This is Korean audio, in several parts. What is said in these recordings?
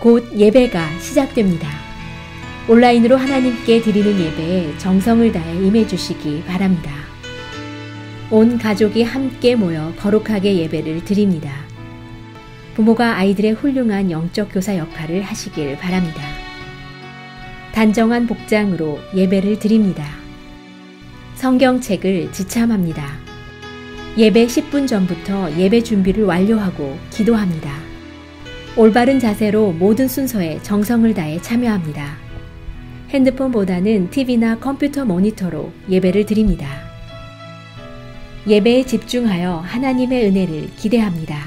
곧 예배가 시작됩니다. 온라인으로 하나님께 드리는 예배에 정성을 다해 임해주시기 바랍니다. 온 가족이 함께 모여 거룩하게 예배를 드립니다. 부모가 아이들의 훌륭한 영적 교사 역할을 하시길 바랍니다. 단정한 복장으로 예배를 드립니다. 성경책을 지참합니다. 예배 10분 전부터 예배 준비를 완료하고 기도합니다. 올바른 자세로 모든 순서에 정성을 다해 참여합니다. 핸드폰보다는 TV나 컴퓨터 모니터로 예배를 드립니다. 예배에 집중하여 하나님의 은혜를 기대합니다.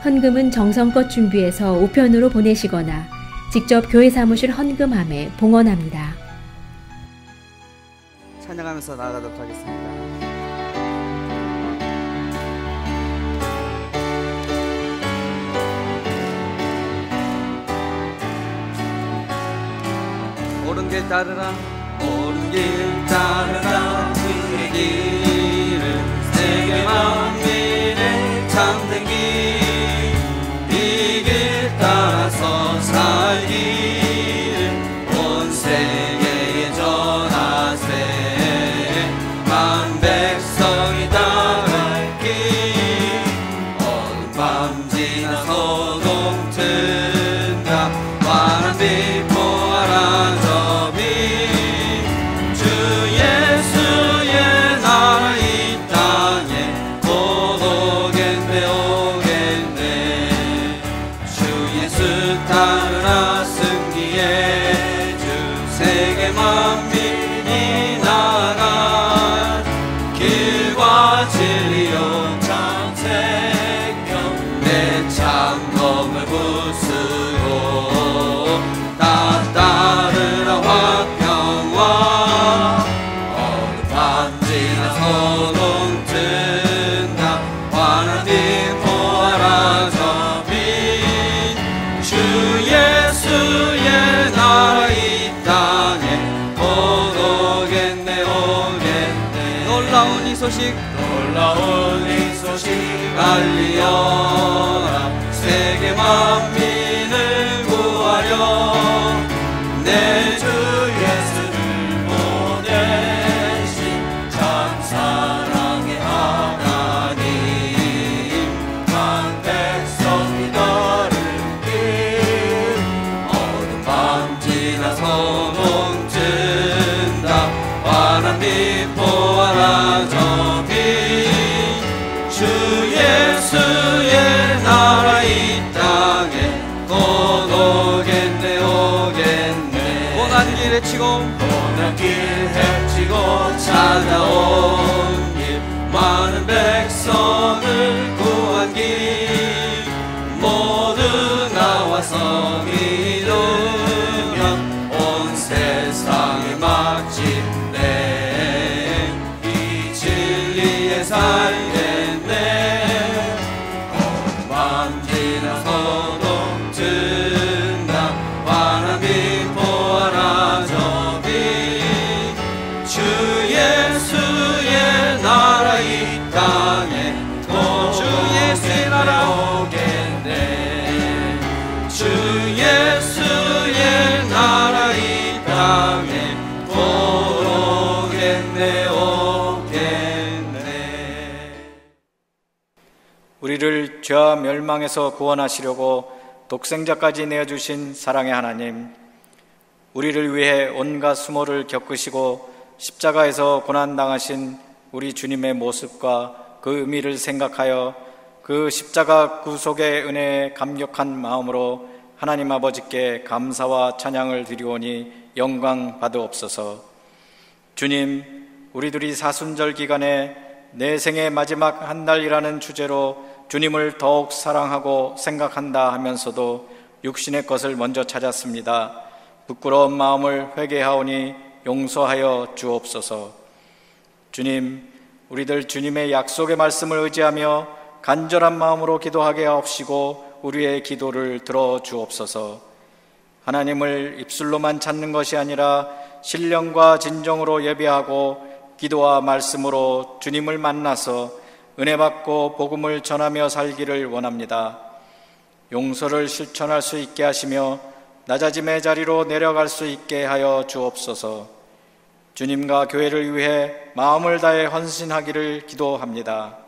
헌금은 정성껏 준비해서 우편으로 보내시거나 직접 교회 사무실 헌금함에 봉헌합니다. 찬양하면서 나아가도록 하겠습니다. 옳은 길 따르라, 옳은 길 따르라, 그의 길을 세계 만민의 참된 길, 이 길 따라서 살기를 온 세계에 전하세. 만 백성이 따라갈 길, 어두운 밤 지나 소동 튼다, 환한 빛 보아라 저 빛. 주 예수의 나라 이 땅에 곧 오겠네 오겠네. 주 예수 따르라 승리의 주, 세계 만민이 나아갈 길과 진리로 참 생명, 내 창검을 부수고 다 따르라 화평과. 어느 밤 지나 소동 튼다, 환한 빛 보아라 저 빛. 주 예수의 나라 이 땅에 곧 오겠네 오겠네. 놀라운 이 소식, 놀라운 이 소식 알리어라. 세계 만민을 구하려 내 주 예수를 보내신 참 사랑의 하나님. 만 백성이 걸을 길, 어두운 밤 지나 소동 튼다, 환한 빛 보아라 저 빛. 주 예수의 나라 이 땅에 곧 오겠네 오겠네. 고난 길 헤치고, 고난 길 헤치고 찾아온 길, 많은 백성을 구한 길, 모두 나와서 믿으면 온 세상의 마침내 이 진리에 살겠네. 어두운 밤 지나 소동 튼다, 환한 빛 보아라 저 빛. 주 예수의 나라 이 땅에 곧 주 예수의 나라 오겠네. 주 예수의 나라 이 땅에 곧 오겠네 오겠네. 우리를 죄와 멸망에서 구원하시려고 독생자까지 내어주신 사랑의 하나님, 우리를 위해 온갖 수모를 겪으시고 십자가에서 고난당하신 우리 주님의 모습과 그 의미를 생각하여 그 십자가 구속의 은혜에 감격한 마음으로 하나님 아버지께 감사와 찬양을 드리오니 영광 받으옵소서. 주님, 우리들이 사순절 기간에 내 생의 마지막 한 달이라는 주제로 주님을 더욱 사랑하고 생각한다 하면서도 육신의 것을 먼저 찾았습니다. 부끄러운 마음을 회개하오니 용서하여 주옵소서. 주님, 우리들 주님의 약속의 말씀을 의지하며 간절한 마음으로 기도하게 하옵시고 우리의 기도를 들어주옵소서. 하나님을 입술로만 찾는 것이 아니라 신령과 진정으로 예배하고 기도와 말씀으로 주님을 만나서 은혜 받고 복음을 전하며 살기를 원합니다. 용서를 실천할 수 있게 하시며 낮아짐의 자리로 내려갈 수 있게 하여 주옵소서. 주님과 교회를 위해 마음을 다해 헌신하기를 기도합니다.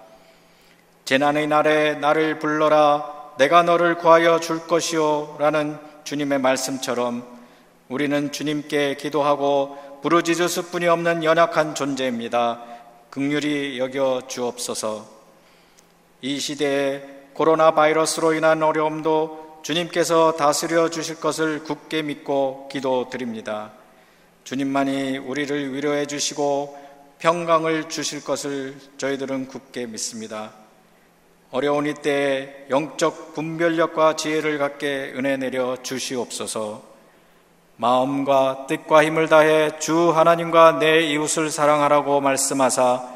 재난의 날에 나를 불러라 내가 너를 구하여 줄 것이요 라는 주님의 말씀처럼 우리는 주님께 기도하고 부르짖을 수뿐이 없는 연약한 존재입니다. 긍휼히 여겨 주옵소서. 이 시대에 코로나 바이러스로 인한 어려움도 주님께서 다스려 주실 것을 굳게 믿고 기도드립니다. 주님만이 우리를 위로해 주시고 평강을 주실 것을 저희들은 굳게 믿습니다. 어려운 이때에 영적 분별력과 지혜를 갖게 은혜 내려 주시옵소서. 마음과 뜻과 힘을 다해 주 하나님과 내 이웃을 사랑하라고 말씀하사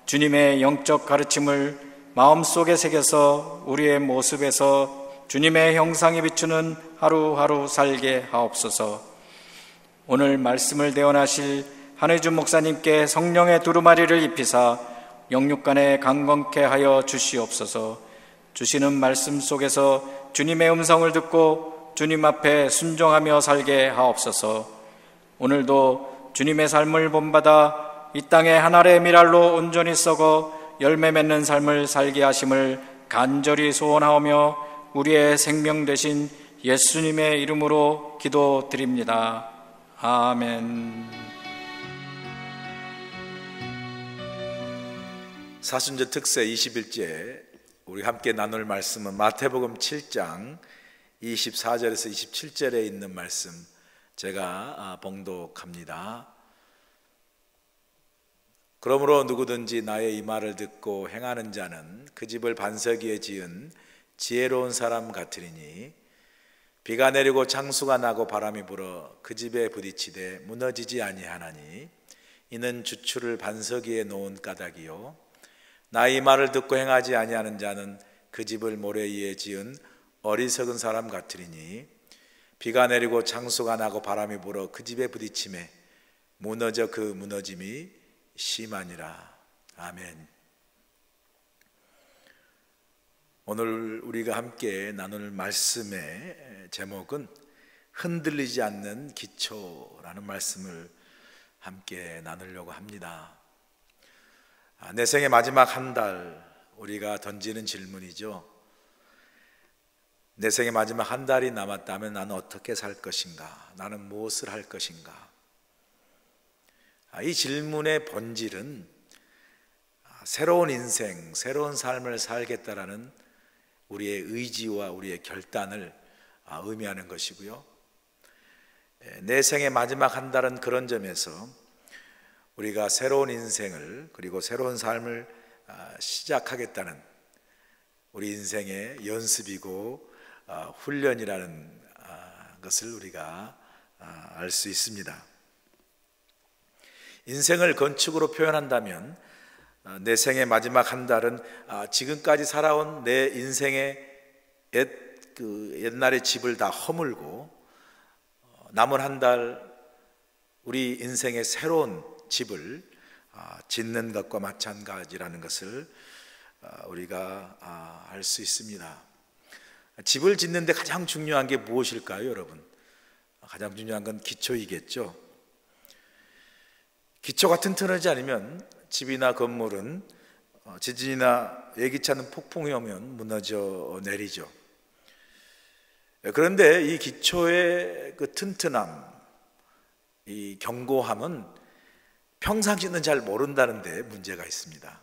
주님의 영적 가르침을 마음속에 새겨서 우리의 모습에서 주님의 형상이 비추는 하루하루 살게 하옵소서. 오늘 말씀을 대언하실 한혜준 목사님께 성령의 두루마리를 입히사 영육간에 강건케 하여 주시옵소서. 주시는 말씀 속에서 주님의 음성을 듣고 주님 앞에 순종하며 살게 하옵소서. 오늘도 주님의 삶을 본받아 이 땅의 한 알의 밀알로 온전히 썩어 열매 맺는 삶을 살게 하심을 간절히 소원하오며 우리의 생명 되신 예수님의 이름으로 기도드립니다. 아멘. 사순절 특세 20일째 우리 함께 나눌 말씀은 마태복음 7장 24절에서 27절에 있는 말씀 제가 봉독합니다. 그러므로 누구든지 나의 이 말을 듣고 행하는 자는 그 집을 반석 위에 지은 지혜로운 사람 같으리니 비가 내리고 창수가 나고 바람이 불어 그 집에 부딪히되 무너지지 아니하나니 이는 주추를 반석 위에 놓은 까닭이요 나의 이 말을 듣고 행하지 아니하는 자는 그 집을 모래 위에 지은 어리석은 사람 같으리니 비가 내리고 창수가 나고 바람이 불어 그 집에 부딪히매 무너져 그 무너짐이 심하니라. 아멘. 오늘 우리가 함께 나눌 말씀의 제목은 흔들리지 않는 기초라는 말씀을 함께 나누려고 합니다. 내 생의 마지막 한 달 우리가 던지는 질문이죠. 내 생의 마지막 한 달이 남았다면 나는 어떻게 살 것인가? 나는 무엇을 할 것인가? 이 질문의 본질은 새로운 인생, 새로운 삶을 살겠다라는 우리의 의지와 우리의 결단을 의미하는 것이고요. 내 생의 마지막 한 달은 그런 점에서 우리가 새로운 인생을 그리고 새로운 삶을 시작하겠다는 우리 인생의 연습이고 훈련이라는 것을 우리가 알 수 있습니다. 인생을 건축으로 표현한다면 내 생의 마지막 한 달은 지금까지 살아온 내 인생의 옛날의 집을 다 허물고 남은 한 달 우리 인생의 새로운 집을 짓는 것과 마찬가지라는 것을 우리가 알 수 있습니다. 집을 짓는데 가장 중요한 게 무엇일까요, 여러분? 가장 중요한 건 기초이겠죠. 기초가 튼튼하지 않으면 집이나 건물은 지진이나 예기치 않은 폭풍이 오면 무너져 내리죠. 그런데 이 기초의 그 튼튼함, 이 견고함은 평상시는 잘 모른다는 데 문제가 있습니다.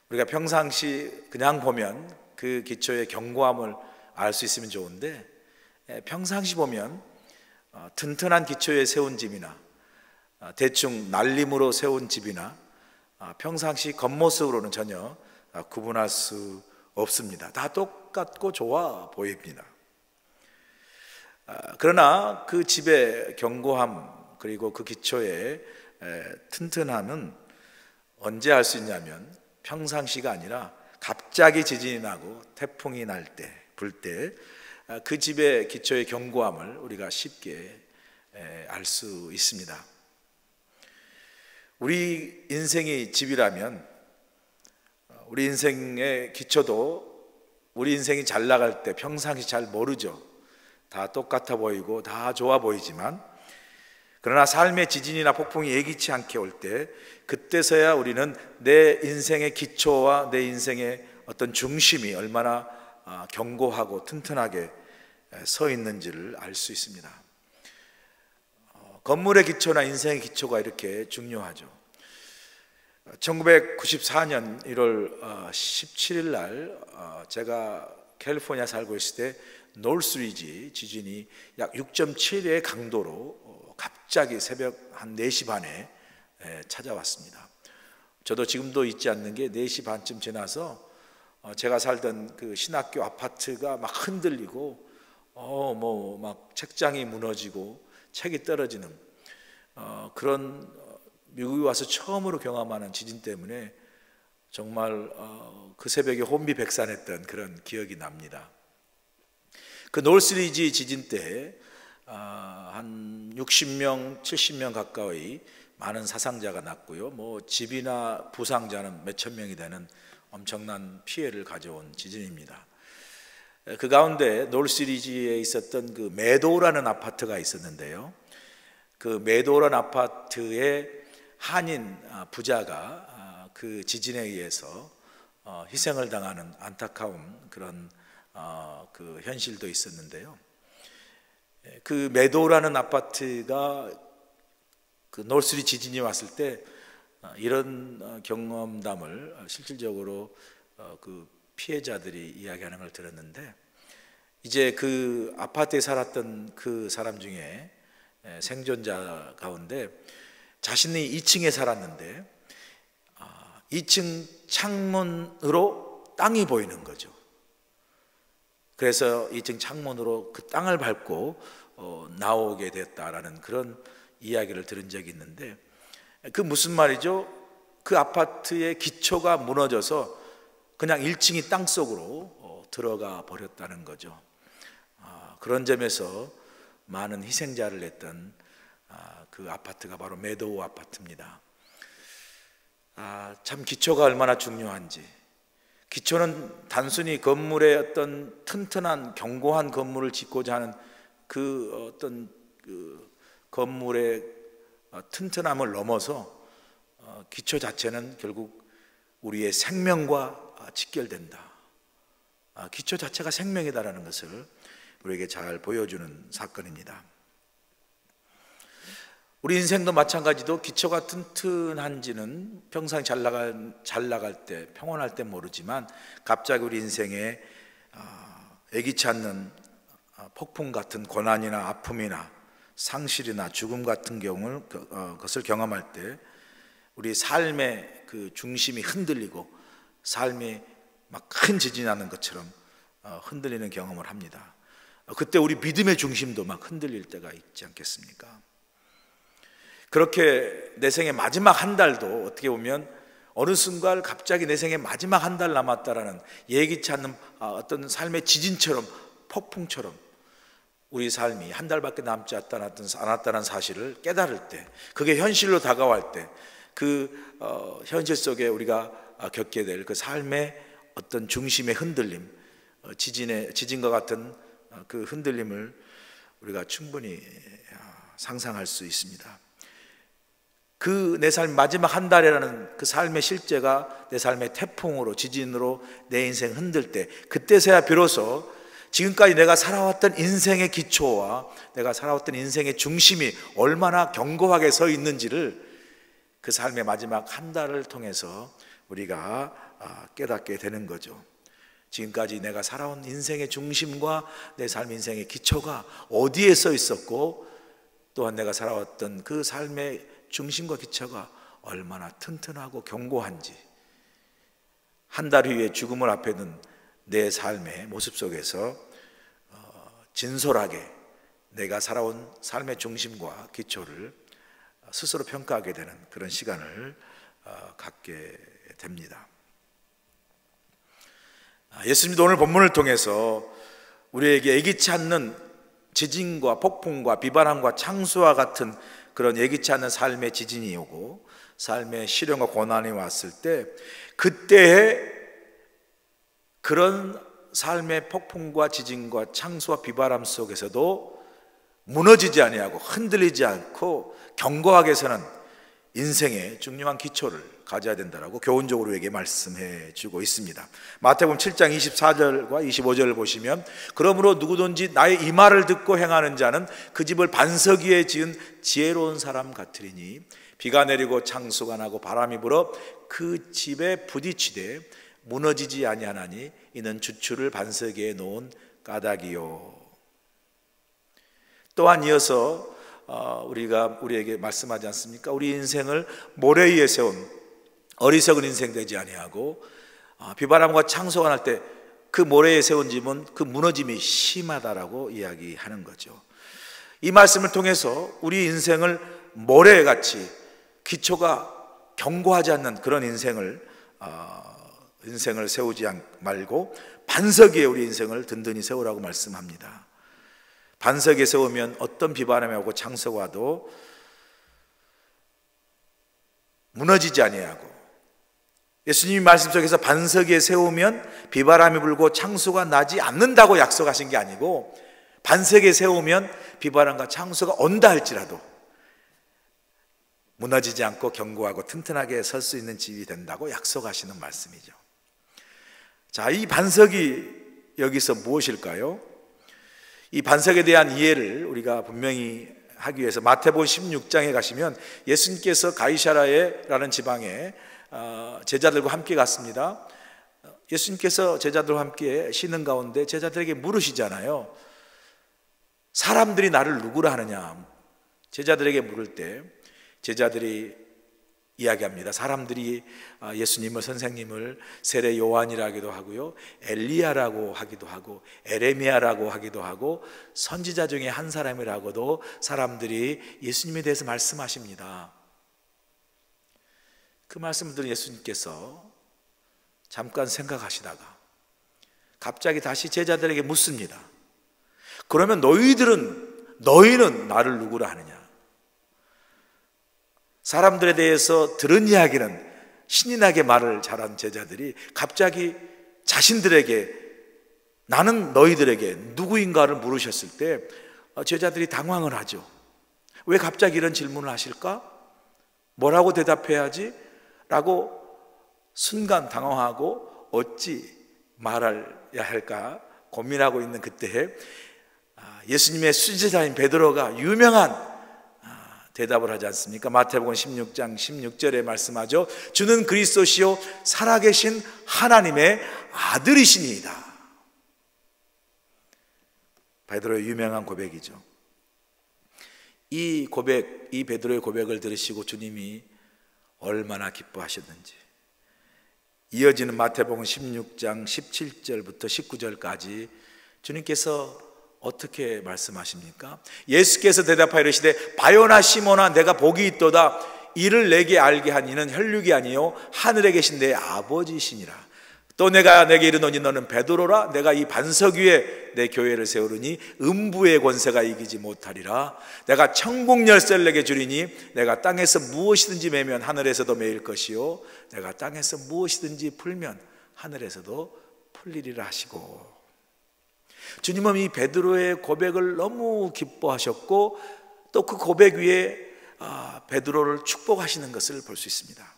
우리가 평상시 그냥 보면 그 기초의 견고함을 알 수 있으면 좋은데 평상시 보면 튼튼한 기초에 세운 집이나 대충 날림으로 세운 집이나 평상시 겉모습으로는 전혀 구분할 수 없습니다. 다 똑같고 좋아 보입니다. 그러나 그 집의 견고함 그리고 그 기초의 튼튼함은 언제 알 수 있냐면 평상시가 아니라 갑자기 지진이 나고 태풍이 날 때, 불 때 그 집의 기초의 견고함을 우리가 쉽게 알 수 있습니다. 우리 인생이 집이라면 우리 인생의 기초도 우리 인생이 잘 나갈 때 평상시 잘 모르죠. 다 똑같아 보이고 다 좋아 보이지만, 그러나 삶의 지진이나 폭풍이 예기치 않게 올 때, 그때서야 우리는 내 인생의 기초와 내 인생의 어떤 중심이 얼마나 견고하고 튼튼하게 서 있는지를 알 수 있습니다. 건물의 기초나 인생의 기초가 이렇게 중요하죠. 1994년 1월 17일 날 제가 캘리포니아 살고 있을 때 노스리지 지진이 약 6.7의 강도로 갑자기 새벽 한 4시 반에 찾아왔습니다. 저도 지금도 잊지 않는 게 4시 반쯤 지나서 제가 살던 그 신학교 아파트가 막 흔들리고 막 책장이 무너지고 책이 떨어지는 그런 미국에 와서 처음으로 경험하는 지진 때문에 정말 그 새벽에 혼비백산했던 그런 기억이 납니다. 그 노스리지 지진 때 한 60명, 70명 가까이 많은 사상자가 났고요. 뭐 집이나 부상자는 몇천 명이 되는 엄청난 피해를 가져온 지진입니다. 그 가운데 노스리지에 있었던 그 메도우라는 아파트가 있었는데요. 그 메도우라는 아파트에 한인 부자가 그 지진에 의해서 희생을 당하는 안타까운 그런 그 현실도 있었는데요. 그 메도우라는 아파트가 그 노스리 지진이 왔을 때 이런 경험담을 실질적으로 그 피해자들이 이야기하는 걸 들었는데, 이제 그 아파트에 살았던 그 사람 중에 생존자 가운데 자신이 2층에 살았는데 2층 창문으로 땅이 보이는 거죠. 그래서 2층 창문으로 그 땅을 밟고 나오게 됐다라는 그런 이야기를 들은 적이 있는데, 그 무슨 말이죠? 그 아파트의 기초가 무너져서 그냥 1층이 땅 속으로 들어가 버렸다는 거죠. 그런 점에서 많은 희생자를 냈던 그 아파트가 바로 메도우 아파트입니다. 참 기초가 얼마나 중요한지. 기초는 단순히 건물의 어떤 튼튼한 견고한 건물을 짓고자 하는 그 어떤 그 건물의 튼튼함을 넘어서 기초 자체는 결국 우리의 생명과 직결된다. 기초 자체가 생명이다라는 것을 우리에게 잘 보여주는 사건입니다. 우리 인생도 마찬가지로 기초가 튼튼한지는 평생 잘 나갈 때, 평온할 때 모르지만 갑자기 우리 인생에 예기치 않는 폭풍 같은 고난이나 아픔이나 상실이나 죽음 같은 것을 경험할 때 우리 삶의 그 중심이 흔들리고 삶이 막 큰 지진이 나는 것처럼 흔들리는 경험을 합니다. 그때 우리 믿음의 중심도 막 흔들릴 때가 있지 않겠습니까? 그렇게 내 생의 마지막 한 달도 어떻게 보면 어느 순간 갑자기 내 생의 마지막 한 달 남았다라는 예기치 않는 어떤 삶의 지진처럼, 폭풍처럼 우리 삶이 한 달밖에 남지 않았다는 사실을 깨달을 때, 그게 현실로 다가올 때, 그 현실 속에 우리가 겪게 될 그 삶의 어떤 중심의 흔들림, 지진과 같은 그 흔들림을 우리가 충분히 상상할 수 있습니다. 그 내 삶 마지막 한 달이라는 그 삶의 실제가 내 삶의 태풍으로, 지진으로 내 인생 흔들 때, 그때서야 비로소 지금까지 내가 살아왔던 인생의 기초와 내가 살아왔던 인생의 중심이 얼마나 견고하게 서 있는지를 그 삶의 마지막 한 달을 통해서 우리가 깨닫게 되는 거죠. 지금까지 내가 살아온 인생의 중심과 내 삶 인생의 기초가 어디에 서 있었고, 또한 내가 살아왔던 그 삶의 중심과 기초가 얼마나 튼튼하고 견고한지, 한 달 후에 죽음을 앞에 둔 내 삶의 모습 속에서 진솔하게 내가 살아온 삶의 중심과 기초를 스스로 평가하게 되는 그런 시간을 갖게 됩니다. 예수님도 오늘 본문을 통해서 우리에게 예기치 않는 지진과 폭풍과 비바람과 창수와 같은 그런 예기치 않는 삶의 지진이 오고 삶의 시련과 고난이 왔을 때, 그때에 그런 삶의 폭풍과 지진과 창수와 비바람 속에서도 무너지지 아니하고 흔들리지 않고 견고하게 서는 인생의 중요한 기초를 가져야 된다라고 교훈적으로 우리에게 말씀해 주고 있습니다. 마태복음 7장 24절과 25절을 보시면 그러므로 누구든지 나의 이 말을 듣고 행하는 자는 그 집을 반석 위에 지은 지혜로운 사람 같으리니 비가 내리고 창수가 나고 바람이 불어 그 집에 부딪히되 무너지지 아니하나니 이는 주추를 반석 위에 놓은 까닭이요. 또한 이어서 우리에게 말씀하지 않습니까? 우리 인생을 모래 위에 세운 어리석은 인생 되지 아니하고 비바람과 창수가 날 때 그 모래에 세운 집은 그 무너짐이 심하다라고 이야기하는 거죠. 이 말씀을 통해서 우리 인생을 모래같이 기초가 견고하지 않는 그런 인생을 세우지 말고 반석 위에 우리 인생을 든든히 세우라고 말씀합니다. 반석에 세우면 어떤 비바람이 오고 창수가 와도 무너지지 아니하고, 예수님이 말씀 속에서 반석 위에 세우면 비바람이 불고 창수가 나지 않는다고 약속하신 게 아니고, 반석에 세우면 비바람과 창수가 온다 할지라도 무너지지 않고 견고하고 튼튼하게 설 수 있는 집이 된다고 약속하시는 말씀이죠. 자, 이 반석이 여기서 무엇일까요? 이 반석에 대한 이해를 우리가 분명히 하기 위해서 마태복음 16장에 가시면 예수님께서 가이사랴라는 지방에 제자들과 함께 갔습니다. 예수님께서 제자들과 함께 쉬는 가운데 제자들에게 물으시잖아요. 사람들이 나를 누구라 하느냐? 제자들에게 물을 때 제자들이 이야기합니다. 사람들이 예수님을, 선생님을 세례 요한이라기도 하고요, 엘리야라고 하기도 하고 에레미야라고 하기도 하고 선지자 중에 한 사람이라고도 사람들이 예수님에 대해서 말씀하십니다. 그 말씀을 들은 예수님께서 잠깐 생각하시다가 갑자기 다시 제자들에게 묻습니다. 그러면 너희는 나를 누구라 하느냐? 사람들에 대해서 들은 이야기는 신이 나게 말을 잘한 제자들이 갑자기 자신들에게, 나는 너희들에게 누구인가를 물으셨을 때 제자들이 당황을 하죠. 왜 갑자기 이런 질문을 하실까? 뭐라고 대답해야지? 라고 순간 당황하고 어찌 말해야 할까 고민하고 있는 그때에 예수님의 수제자인 베드로가 유명한 대답을 하지 않습니까? 마태복음 16장 16절에 말씀하죠. 주는 그리스도시요 살아계신 하나님의 아들이시니이다. 베드로의 유명한 고백이죠. 이 베드로의 고백을 들으시고 주님이 얼마나 기뻐하셨는지, 이어지는 마태복음 16장 17절부터 19절까지 주님께서 어떻게 말씀하십니까? 예수께서 대답하여 이르시되 바요나 시몬아 내가 복이 있도다. 이를 내게 알게 한 이는 혈육이 아니요 하늘에 계신 내 아버지시니라. 또 내가 내게 이르노니 너는 베드로라. 내가 이 반석 위에 내 교회를 세우리니 음부의 권세가 이기지 못하리라. 내가 천국 열쇠를 내게 주리니 내가 땅에서 무엇이든지 매면 하늘에서도 매일 것이요 내가 땅에서 무엇이든지 풀면 하늘에서도 풀리리라 하시고, 주님은 이 베드로의 고백을 너무 기뻐하셨고 또 그 고백 위에 베드로를 축복하시는 것을 볼 수 있습니다.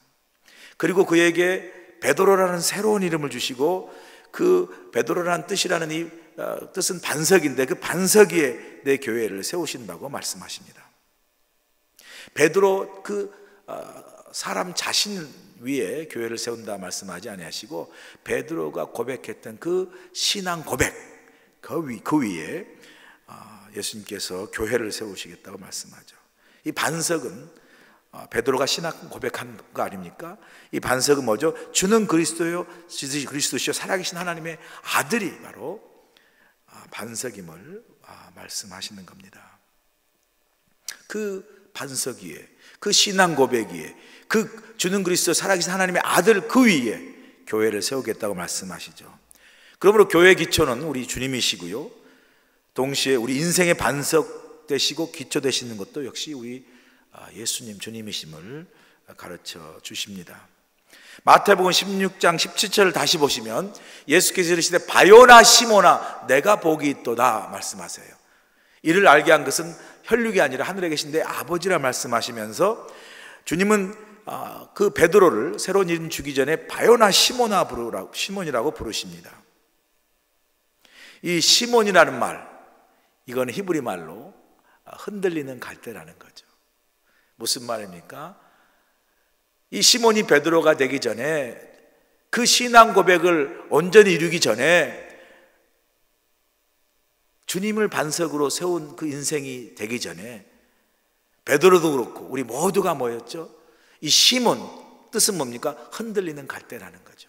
그리고 그에게 베드로라는 새로운 이름을 주시고, 그 베드로라는 뜻이라는 이 뜻은 반석인데 그 반석 위에 내 교회를 세우신다고 말씀하십니다. 베드로 사람 자신 위에 교회를 세운다 말씀하지 아니하시고 베드로가 고백했던 그 신앙 고백 그 위에 예수님께서 교회를 세우시겠다고 말씀하죠. 이 반석은 베드로가 신앙 고백한 거 아닙니까? 이 반석은 뭐죠? 주는 그리스도시요 살아계신 하나님의 아들이 바로 반석임을 말씀하시는 겁니다. 그 반석 위에, 그 신앙 고백 위에, 그 주는 그리스도 살아계신 하나님의 아들 그 위에 교회를 세우겠다고 말씀하시죠. 그러므로 교회의 기초는 우리 주님이시고요, 동시에 우리 인생의 반석 되시고 기초 되시는 것도 역시 우리 예수님 주님이심을 가르쳐 주십니다. 마태복음 16장 17절을 다시 보시면 예수께서 이르시되 바요나 시몬아 내가 복이 있도다 말씀하세요. 이를 알게 한 것은 혈육이 아니라 하늘에 계신 내 아버지라 말씀하시면서 주님은 그 베드로를 새로운 이름 주기 전에 바요나 시몬이라고 부르십니다. 이 시몬이라는 말, 이건 히브리 말로 흔들리는 갈대라는 거죠. 무슨 말입니까? 이 시몬이 베드로가 되기 전에, 그 신앙 고백을 온전히 이루기 전에 주님을 반석으로 세운 그 인생이 되기 전에 베드로도 그렇고 우리 모두가 뭐였죠? 이 시몬, 뜻은 뭡니까? 흔들리는 갈대라는 거죠.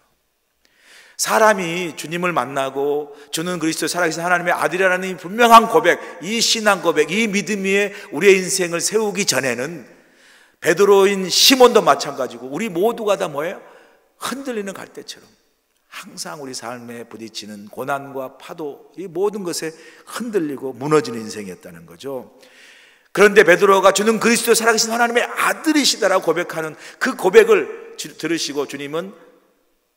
사람이 주님을 만나고 주는 그리스도 살아계신 하나님의 아들이라는 이 분명한 고백, 이 신앙 고백, 이 믿음 위에 우리의 인생을 세우기 전에는 베드로인 시몬도 마찬가지고 우리 모두가 다 뭐예요? 흔들리는 갈대처럼 항상 우리 삶에 부딪히는 고난과 파도, 이 모든 것에 흔들리고 무너지는 인생이었다는 거죠. 그런데 베드로가 주는 그리스도 살아계신 하나님의 아들이시다라고 고백하는 그 고백을 들으시고 주님은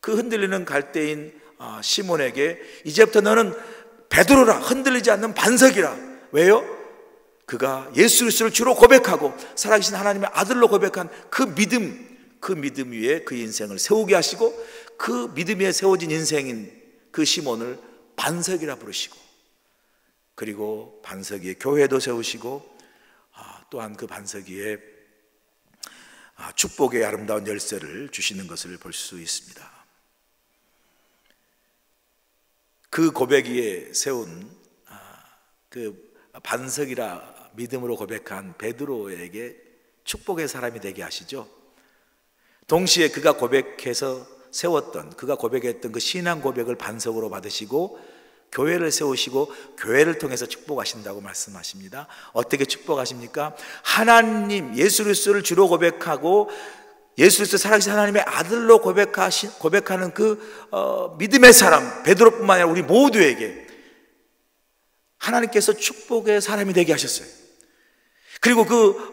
그 흔들리는 갈대인 시몬에게 이제부터 너는 베드로라, 흔들리지 않는 반석이라. 왜요? 그가 예수 그리스도를 주로 고백하고 살아계신 하나님의 아들로 고백한 그 믿음 위에 그 인생을 세우게 하시고 그 믿음 위에 세워진 인생인 그 시몬을 반석이라 부르시고, 그리고 반석 위에 교회도 세우시고 또한 그 반석 위에 축복의 아름다운 열쇠를 주시는 것을 볼 수 있습니다. 그 고백 위에 세운 그 반석이라 믿음으로 고백한 베드로에게 축복의 사람이 되게 하시죠. 동시에 그가 고백해서 세웠던, 그가 고백했던 그 신앙 고백을 반석으로 받으시고 교회를 세우시고 교회를 통해서 축복하신다고 말씀하십니다. 어떻게 축복하십니까? 하나님 예수 그리스도를 주로 고백하고 예수 그리스도 살아계신 하나님의 아들로 고백하는 그 믿음의 사람 베드로뿐만 아니라 우리 모두에게 하나님께서 축복의 사람이 되게 하셨어요. 그리고 그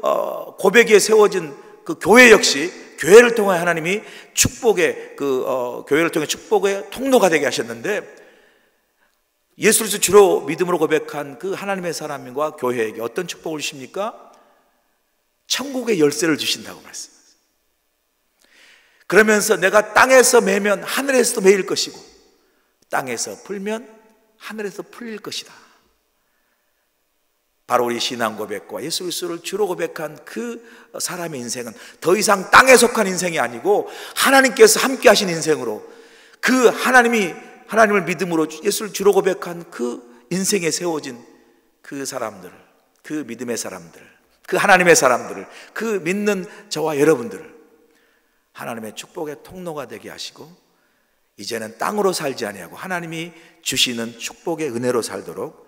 고백에 세워진 그 교회 역시 교회를 통해 하나님이 축복의 교회를 통해 축복의 통로가 되게 하셨는데, 예수 그리스도 주로 믿음으로 고백한 그 하나님의 사람과 교회에게 어떤 축복을 주십니까? 천국의 열쇠를 주신다고 말씀하세요. 그러면서 내가 땅에서 매면 하늘에서도 매일 것이고 땅에서 풀면 하늘에서 풀릴 것이다. 바로 우리 신앙 고백과 예수 그리스도를 주로 고백한 그 사람의 인생은 더 이상 땅에 속한 인생이 아니고 하나님께서 함께 하신 인생으로, 그 하나님을 믿음으로 예수를 주로 고백한 그 인생에 세워진 그 사람들, 그 믿음의 사람들, 그 하나님의 사람들을, 그 믿는 저와 여러분들을 하나님의 축복의 통로가 되게 하시고 이제는 땅으로 살지 아니하고 하나님이 주시는 축복의 은혜로 살도록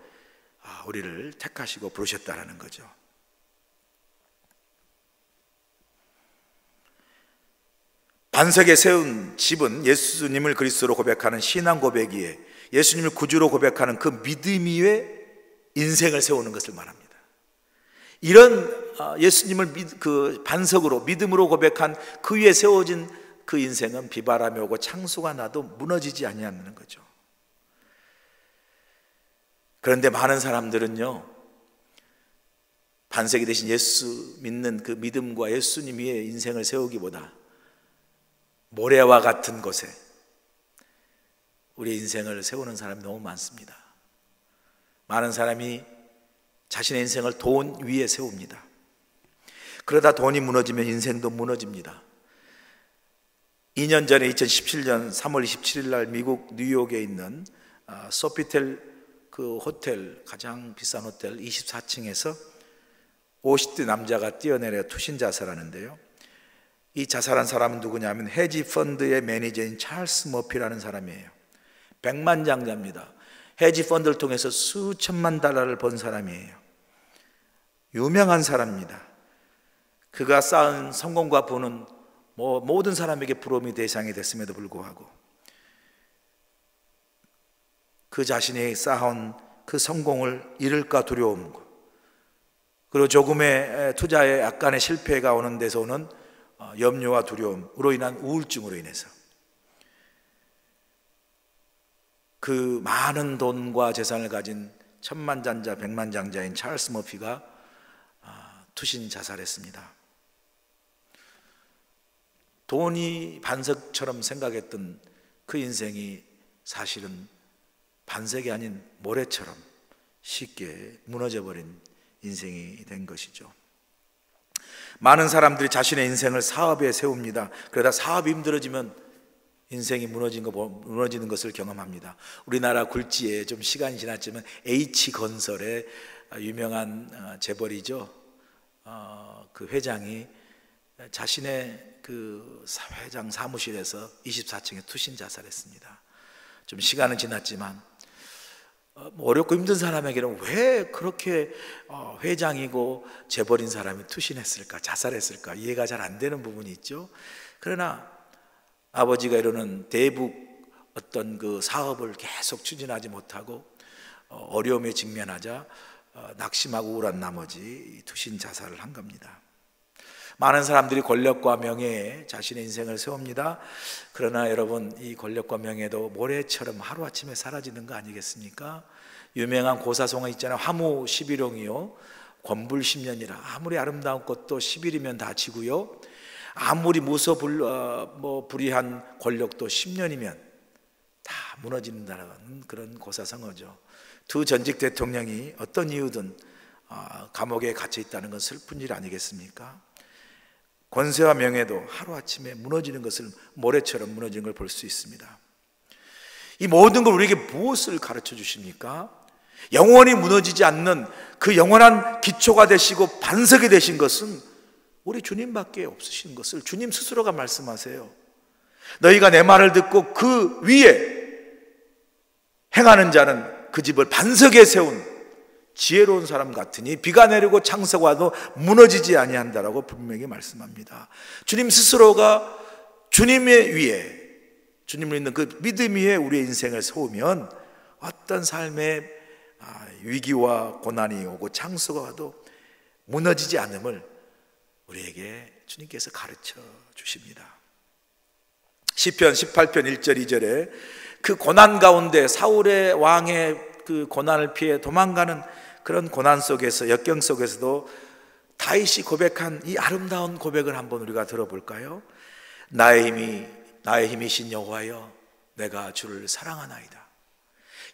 우리를 택하시고 부르셨다는 거죠. 반석에 세운 집은 예수님을 그리스도로 고백하는 신앙 고백이에 예수님을 구주로 고백하는 그 믿음 위에 인생을 세우는 것을 말합니다. 이런 예수님을 그 반석으로 믿음으로 고백한 그 위에 세워진 그 인생은 비바람이 오고 창수가 나도 무너지지 아니하는 거죠. 그런데 많은 사람들은요, 반석이 되신 예수 믿는 그 믿음과 예수님 위에 인생을 세우기보다 모래와 같은 곳에 우리 인생을 세우는 사람이 너무 많습니다. 많은 사람이 자신의 인생을 돈 위에 세웁니다. 그러다 돈이 무너지면 인생도 무너집니다. 2년 전에 2017년 3월 27일 날 미국 뉴욕에 있는 소피텔 그 호텔, 가장 비싼 호텔 24층에서 50대 남자가 뛰어내려 투신 자살하는데요, 이 자살한 사람은 누구냐면 헤지 펀드의 매니저인 찰스 머피라는 사람이에요. 백만장자입니다. 헤지 펀드를 통해서 수천만 달러를 번 사람이에요. 유명한 사람입니다. 그가 쌓은 성공과 부는 모든 사람에게 부러움의 대상이 됐음에도 불구하고 그 자신이 쌓아온 그 성공을 잃을까 두려움, 그리고 조금의 투자에 약간의 실패가 오는 데서 오는 염려와 두려움으로 인한 우울증으로 인해서 그 많은 돈과 재산을 가진 천만장자 백만장자인 찰스 머피가 투신 자살했습니다. 돈이 반석처럼 생각했던 그 인생이 사실은 반석이 아닌 모래처럼 쉽게 무너져버린 인생이 된 것이죠. 많은 사람들이 자신의 인생을 사업에 세웁니다. 그러다 사업이 힘들어지면 인생이 무너지는 것을 경험합니다. 우리나라 굴지에 좀 시간이 지났지만 H건설의 유명한 재벌이죠. 그 회장이 자신의 그 회장 사무실에서 24층에 투신 자살했습니다. 좀 시간은 지났지만 어렵고 힘든 사람에게는 왜 그렇게 회장이고 재벌인 사람이 투신했을까, 자살했을까 이해가 잘 안 되는 부분이 있죠. 그러나 아버지가 이루는 대북 어떤 그 사업을 계속 추진하지 못하고 어려움에 직면하자 낙심하고 우울한 나머지 투신 자살을 한 겁니다. 많은 사람들이 권력과 명예에 자신의 인생을 세웁니다. 그러나 여러분, 이 권력과 명예도 모래처럼 하루아침에 사라지는 거 아니겠습니까? 유명한 고사성어 있잖아요. 화무 11홍이요 권불 10년이라. 아무리 아름다운 꽃도 10일이면 다 지고요, 아무리 불의한 권력도 10년이면 다 무너진다는 그런 고사성어죠. 두 전직 대통령이 어떤 이유든 감옥에 갇혀 있다는 건 슬픈 일 아니겠습니까? 권세와 명예도 하루아침에 무너지는 것을, 모래처럼 무너지는 걸 볼 수 있습니다. 이 모든 걸 우리에게 무엇을 가르쳐 주십니까? 영원히 무너지지 않는 그 영원한 기초가 되시고 반석이 되신 것은 우리 주님밖에 없으신 것을 주님 스스로가 말씀하세요. 너희가 내 말을 듣고 그 위에 행하는 자는 그 집을 반석에 세운 지혜로운 사람 같으니 비가 내리고 창수가 와도 무너지지 아니한다라고 분명히 말씀합니다. 주님 스스로가 주님의 위에, 주님을 믿는 그 믿음 위에 우리의 인생을 세우면 어떤 삶의 위기와 고난이 오고 창수가 와도 무너지지 않음을 우리에게 주님께서 가르쳐 주십니다. 시편 18편 1절 2절에 그 고난 가운데 사울의 왕의 그 고난을 피해 도망가는 그런 고난 속에서, 역경 속에서도 다윗이 고백한 이 아름다운 고백을 한번 우리가 들어볼까요? 나의 힘이신 여호와여, 내가 주를 사랑하나이다.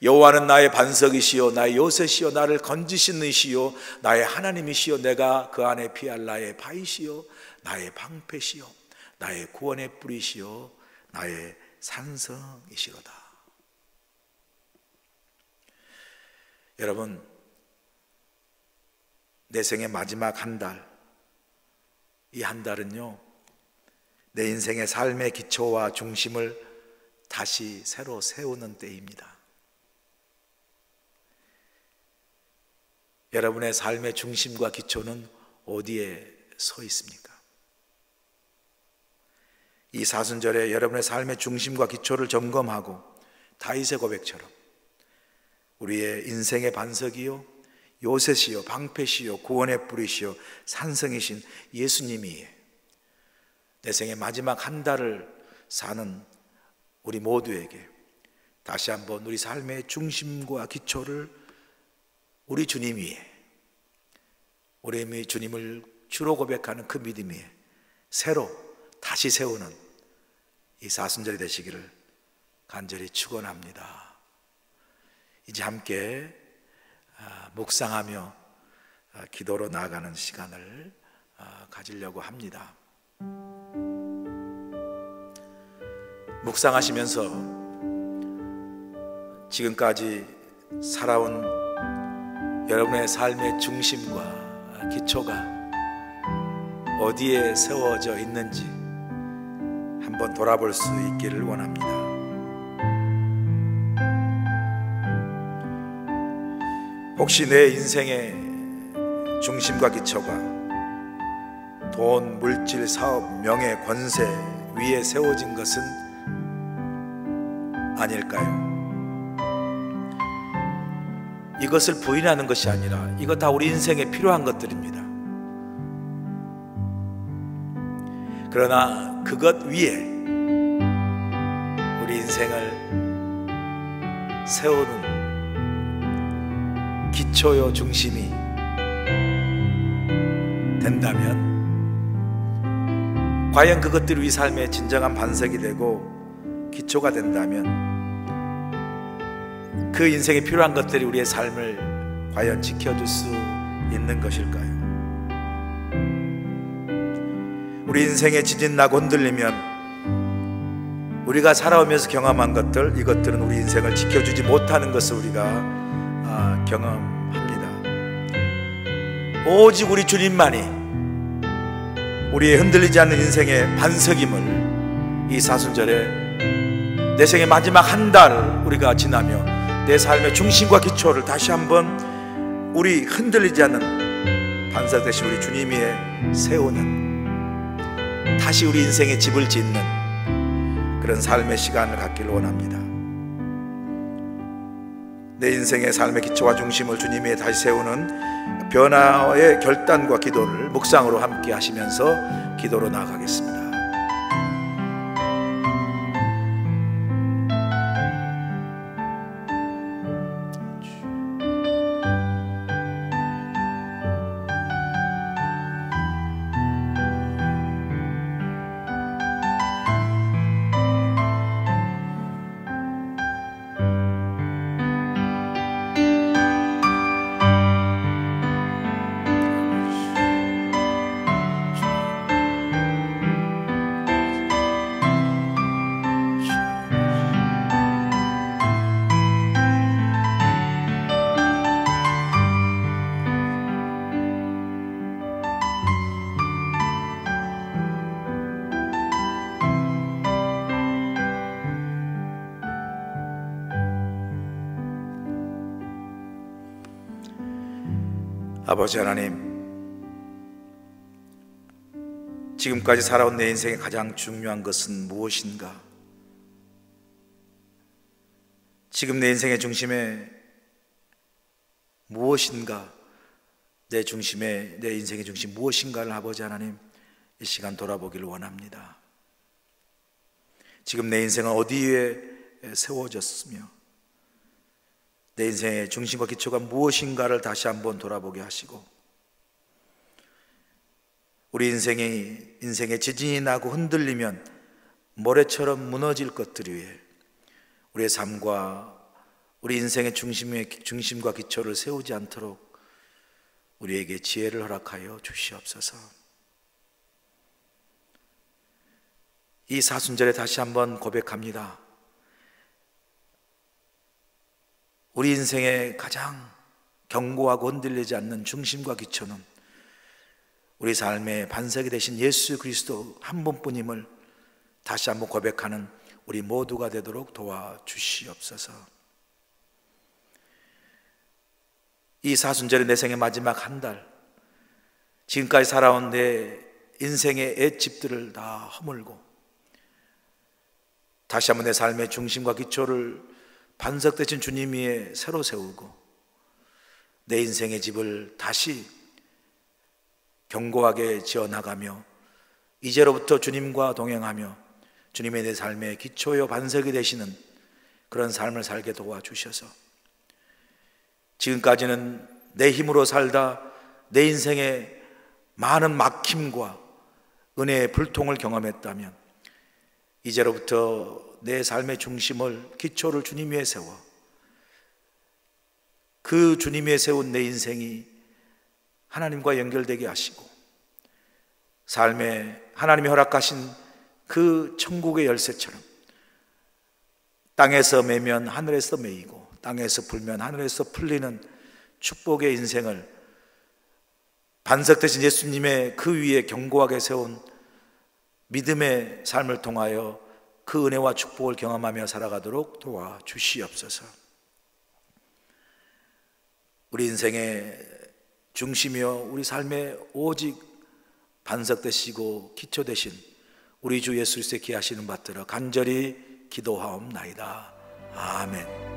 여호와는 나의 반석이시요 나의 요새시요 나를 건지시는 이시요 나의 하나님이시요 내가 그 안에 피할 나의 바위시요 나의 방패시요 나의 구원의 뿌리시요 나의 산성이시로다. 여러분, 내 생의 마지막 한 달, 이 한 달은요, 내 인생의 삶의 기초와 중심을 다시 새로 세우는 때입니다. 여러분의 삶의 중심과 기초는 어디에 서 있습니까? 이 사순절에 여러분의 삶의 중심과 기초를 점검하고 다윗의 고백처럼 우리의 인생의 반석이요 요새시요 방패시요 구원의 뿌리시요 산성이신 예수님이 내 생의 마지막 한 달을 사는 우리 모두에게 다시 한번 우리 삶의 중심과 기초를 우리 주님 위에, 우리 주님을 주로 고백하는 그 믿음 위에 새로 다시 세우는 이 사순절이 되시기를 간절히 축원합니다. 이제 함께 묵상하며 기도로 나아가는 시간을 가지려고 합니다. 묵상하시면서 지금까지 살아온 여러분의 삶의 중심과 기초가 어디에 세워져 있는지 한번 돌아볼 수 있기를 원합니다. 혹시 내 인생의 중심과 기초가 돈, 물질, 사업, 명예, 권세 위에 세워진 것은 아닐까요? 이것을 부인하는 것이 아니라 이거 다 우리 인생에 필요한 것들입니다. 그러나 그것 위에 우리 인생을 세우는 기초요 중심이 된다면, 과연 그것들이 우리 삶의 진정한 반석이 되고 기초가 된다면, 그 인생에 필요한 것들이 우리의 삶을 과연 지켜줄 수 있는 것일까요? 우리 인생에 지진 나고 흔들리면 우리가 살아오면서 경험한 것들, 이것들은 우리 인생을 지켜주지 못하는 것을 우리가 경험합니다. 오직 우리 주님만이 우리의 흔들리지 않는 인생의 반석임을 이 사순절에 내 생의 마지막 한 달 우리가 지나며 내 삶의 중심과 기초를 다시 한번 우리 흔들리지 않는 반석 되신 우리 주님이 세우는, 다시 우리 인생의 집을 짓는 그런 삶의 시간을 갖기를 원합니다. 내 인생의 삶의 기초와 중심을 주님이 다시 세우는 변화의 결단과 기도를 묵상으로 함께 하시면서 기도로 나아가겠습니다. 아버지 하나님, 지금까지 살아온 내 인생의 가장 중요한 것은 무엇인가? 지금 내 인생의 중심에 무엇인가? 내 인생의 중심 무엇인가를 아버지 하나님, 이 시간 돌아보기를 원합니다. 지금 내 인생은 어디에 세워졌으며 내 인생의 중심과 기초가 무엇인가를 다시 한번 돌아보게 하시고, 우리 인생에 지진이 나고 흔들리면 모래처럼 무너질 것들 위에 우리의 삶과 우리 인생의 중심과 기초를 세우지 않도록 우리에게 지혜를 허락하여 주시옵소서. 이 사순절에 다시 한번 고백합니다. 우리 인생의 가장 견고하고 흔들리지 않는 중심과 기초는 우리 삶의 반석이 되신 예수 그리스도 한 분뿐임을 다시 한번 고백하는 우리 모두가 되도록 도와주시옵소서. 이 사순절의 내 생의 마지막 한 달, 지금까지 살아온 내 인생의 맷집들을 다 허물고 다시 한번 내 삶의 중심과 기초를 반석 되신 주님 위에 새로 세우고 내 인생의 집을 다시 견고하게 지어나가며 이제로부터 주님과 동행하며 주님의 내 삶의 기초요 반석이 되시는 그런 삶을 살게 도와주셔서, 지금까지는 내 힘으로 살다 내 인생에 많은 막힘과 은혜의 불통을 경험했다면 이제로부터 내 삶의 중심을, 기초를 주님 위에 세워 그 주님 위에 세운 내 인생이 하나님과 연결되게 하시고 삶에 하나님이 허락하신 그 천국의 열쇠처럼 땅에서 매면 하늘에서 매이고 땅에서 불면 하늘에서 풀리는 축복의 인생을 반석 되신 예수님의 그 위에 견고하게 세운 믿음의 삶을 통하여 그 은혜와 축복을 경험하며 살아가도록 도와주시옵소서. 우리 인생의 중심이요 우리 삶의 오직 반석 되시고 기초 되신 우리 주 예수 그리스도의 귀하시는 받들어 간절히 기도하옵나이다. 아멘.